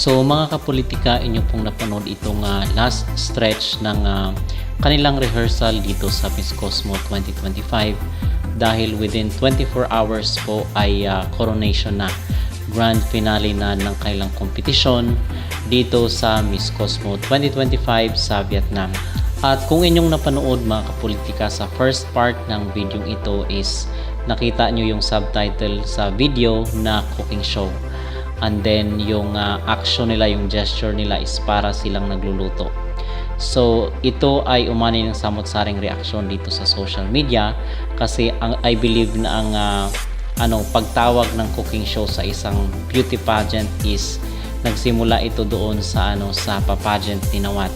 So mga kapolitika, inyo pong napanood itong last stretch ng kanilang rehearsal dito sa Miss Cosmo 2025 dahil within 24 hours po ay coronation na, grand finale na ng kanilang kompetisyon dito sa Miss Cosmo 2025 sa Vietnam. At kung inyong napanood mga kapolitika, sa first part ng video ito is nakita nyo yung subtitle sa video na cooking show. And then yung action nila, yung gesture nila is para silang nagluluto. So ito ay umani ng samot-saring reaksyon dito sa social media kasi I believe na ang pagtawag ng cooking show sa isang beauty pageant is nagsimula ito doon sa sa pageant ni Nawat,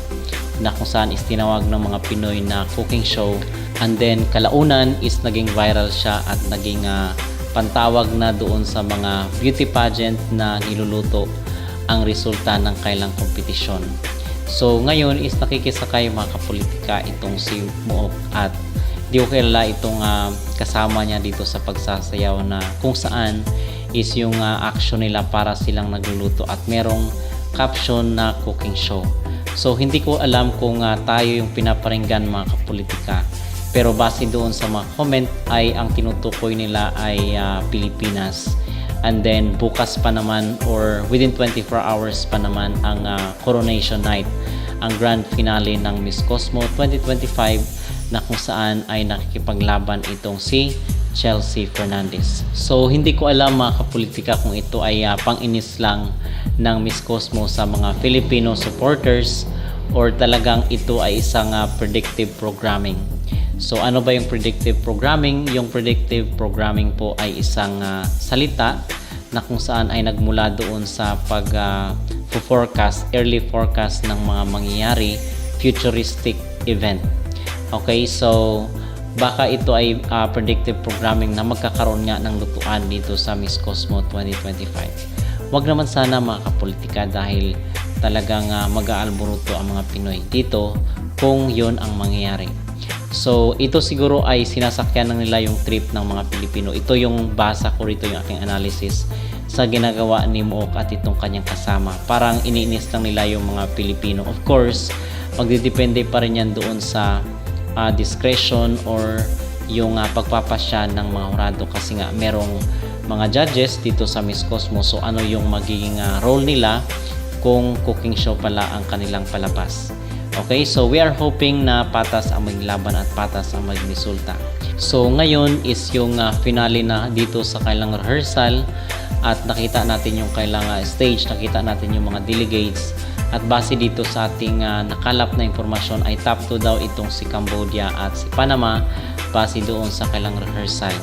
na kung saan is tinawag ng mga Pinoy na cooking show, and then kalaunan is naging viral siya at naging pantawag na doon sa mga beauty pageant na niluluto ang resulta ng kailang kompetisyon. So ngayon is nakikisakay mga kapolitika itong si Muok at di ko kilala itong kasama niya dito sa pagsasayaw, na kung saan is yung action nila para silang nagluluto at merong caption na cooking show. So hindi ko alam kung tayo yung pinaparinggan mga kapolitika, pero base doon sa mga comment ay ang tinutukoy nila ay Pilipinas. And then bukas pa naman or within 24 hours pa naman ang coronation night, ang grand finale ng Miss Cosmo 2025 na kung saan ay nakikipaglaban itong si Chelsea Fernandez. So hindi ko alam mga kapolitika kung ito ay pang-inis lang ng Miss Cosmo sa mga Filipino supporters or talagang ito ay isang predictive programming. So ano ba yung predictive programming? Yung predictive programming po ay isang salita na kung saan ay nagmula doon sa forecast, early forecast ng mga mangyayari, futuristic event. Okay, so baka ito ay predictive programming na magkakaroon nga ng lutuan dito sa Miss Cosmo 2025. Wag naman sana mga kapolitika dahil talagang mag-aalboruto ang mga Pinoy dito kung yon ang mangyayari. So ito siguro ay sinasakyan ng nila yung trip ng mga Pilipino. Ito yung basa ko rito, yung aking analysis sa ginagawa ni Muok at itong kanyang kasama. Parang iniinis lang nila yung mga Pilipino. Of course, magdidepende pa rin yan doon sa discretion or yung pagpapasya ng mga hurado, kasi nga merong mga judges dito sa Miss Cosmo. So ano yung magiging role nila kung cooking show pala ang kanilang palabas. Okay, so we are hoping na patas ang maging laban at patas ang maging resulta. So ngayon is yung finale na dito sa kailang rehearsal at nakita natin yung kailang stage, nakita natin yung mga delegates, at base dito sa ating nakalap na informasyon ay top 2 daw itong si Cambodia at si Panama base doon sa kailang rehearsal.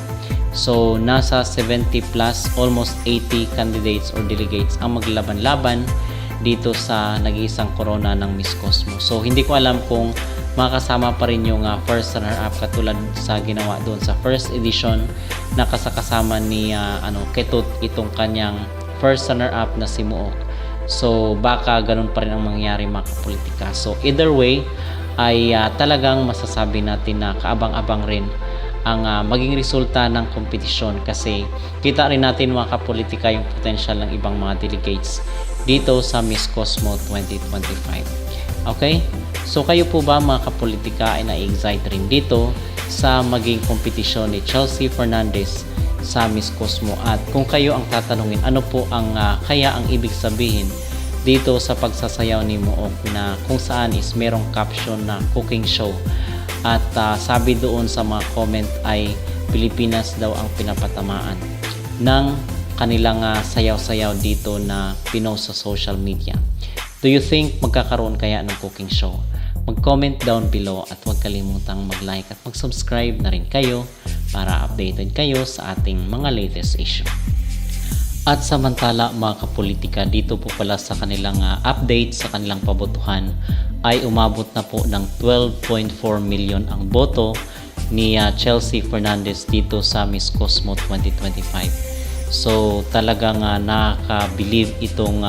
So nasa 70 plus, almost 80 candidates or delegates ang maglaban-laban dito sa nag-iisang corona ng Miss Cosmo. So hindi ko alam kung makasama pa rin yung first runner-up katulad sa ginawa doon sa first edition na kasama ni Ketut, itong kanyang first runner-up na si Muok. So baka ganun pa rin ang mangyayari mga kapolitika. So either way ay talagang masasabi natin na kaabang-abang rin ang maging resulta ng kompetisyon, kasi kita rin natin mga kapolitika yung potential ng ibang mga delegates dito sa Miss Cosmo 2025. Okay? So kayo po ba mga kapolitika ay na-excite rin dito sa maging kompetisyon ni Chelsea Fernandez sa Miss Cosmo? At kung kayo ang tatanungin, ano po ang kaya ang ibig sabihin dito sa pagsasayaw ni Muok na kung saan is merong caption na cooking show, at sabi doon sa mga comment ay Pilipinas daw ang pinapatamaan ng kanilang sayaw-sayaw dito na pinost sa social media. Do you think magkakaroon kaya ng cooking show? Mag-comment down below at huwag kalimutang mag-like at mag-subscribe na rin kayo para updated kayo sa ating mga latest issue. At samantala mga kapolitika, dito po pala sa kanilang update sa kanilang pabotohan ay umabot na po ng 12.4 million ang boto ni Chelsea Fernandez dito sa Miss Cosmo 2025. So talagang nakaka-believe itong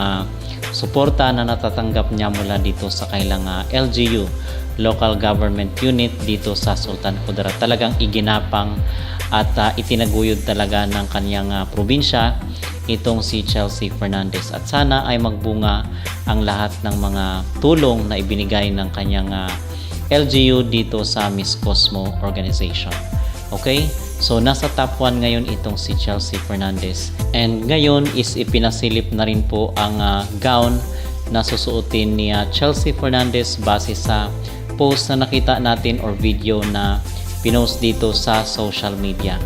suporta na natatanggap niya mula dito sa kailang LGU, Local Government Unit dito sa Sultan Kudarat. Talagang iginapang at itinaguyod talaga ng kanyang probinsya itong si Chelsea Fernandez. At sana ay magbunga ang lahat ng mga tulong na ibinigay ng kanyang LGU dito sa Miss Cosmo organization. Okay? So nasa top 1 ngayon itong si Chelsea Fernandez. And ngayon is ipinasilip na rin po ang gown na susuotin ni Chelsea Fernandez base sa post na nakita natin or video na pinost dito sa social media.